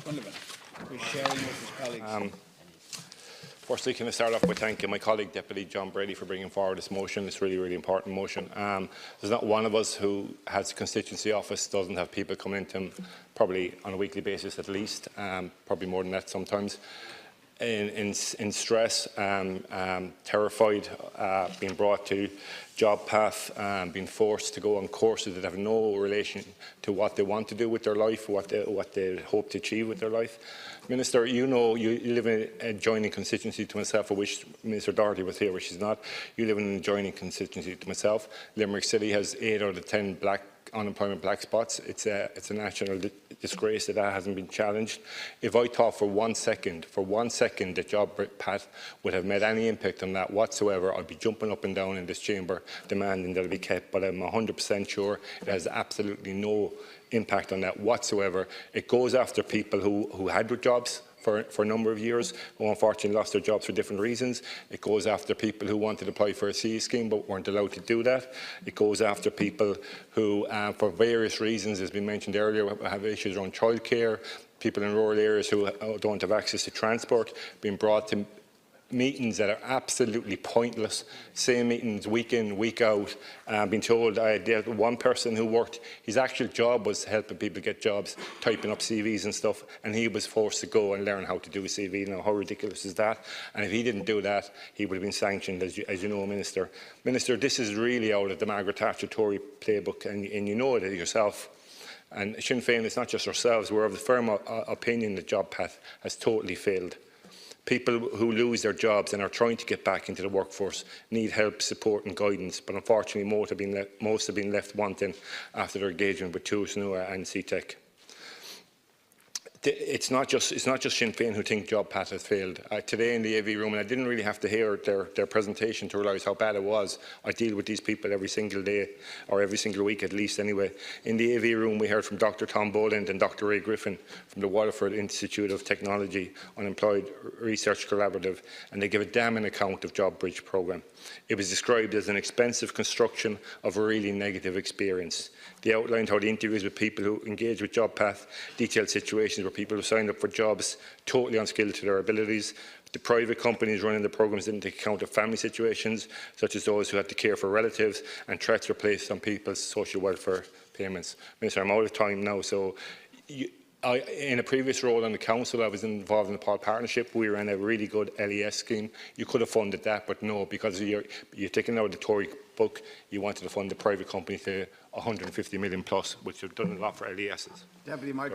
Quinlivan, who is sharing with his colleagues. Firstly, can I start off by thanking my colleague, Deputy John Brady, for bringing forward this motion. It's really, really important motion. There's not one of us who has a constituency office doesn't have people coming into him, probably on a weekly basis at least, probably more than that sometimes, in stress, terrified, being brought to JobPath, being forced to go on courses that have no relation to what they want to do with their life, what they hope to achieve with their life. Minister, you know, you live in an adjoining constituency to myself. I wish Minister Doherty was here, which she's not. You live in an adjoining constituency to myself. Limerick City has 8 out of 10 unemployment black spots. It's a national disgrace that hasn't been challenged. If I thought for one second that JobPath would have made any impact on that whatsoever, I'd be jumping up and down in this chamber demanding that it be kept. But I'm 100% sure it has absolutely no impact on that whatsoever. It goes after people who had jobs for a number of years, who unfortunately lost their jobs for different reasons. It goes after people who wanted to apply for a CE scheme but weren't allowed to do that. It goes after people who, for various reasons, as been mentioned earlier, have issues around childcare, people in rural areas who don't have access to transport, being brought to meetings that are absolutely pointless, same meetings week in, week out. Being told, I dealt with one person who worked, his actual job was helping people get jobs, typing up CVs and stuff, and he was forced to go and learn how to do a CV. Now, how ridiculous is that? And if he didn't do that, he would have been sanctioned, as you know, Minister. Minister, this is really out of the Margaret Thatcher Tory playbook, and you know it yourself. And Sinn Féin, it's not just ourselves, we're of the firm opinion that JobPath has totally failed. People who lose their jobs and are trying to get back into the workforce need help, support and guidance, but unfortunately most have been left wanting after their engagement with TUSNUA and CTEC. It's not just Sinn Féin who think JobPath has failed. Today in the AV room, and I didn't really have to hear their presentation to realise how bad it was. I deal with these people every single day, or every single week at least anyway. In the AV room we heard from Dr Tom Boland and Dr Ray Griffin from the Waterford Institute of Technology Unemployed Research Collaborative, and they give a damning account of JobBridge programme. It was described as an expensive construction of a really negative experience. They outlined how the interviews with people who engage with JobPath detailed situations where people who signed up for jobs totally unskilled to their abilities. The private companies running the programmes didn't take account of family situations, such as those who had to care for relatives, and threats were placed on people's social welfare payments. Minister, I'm out of time now, so in a previous role on the council, I was involved in the Pod Partnership. We ran a really good LES scheme. You could have funded that, but no, because you're taking out the Tory book, you wanted to fund the private company to 150 million plus, which have done a lot for LESs. Deputy Mike.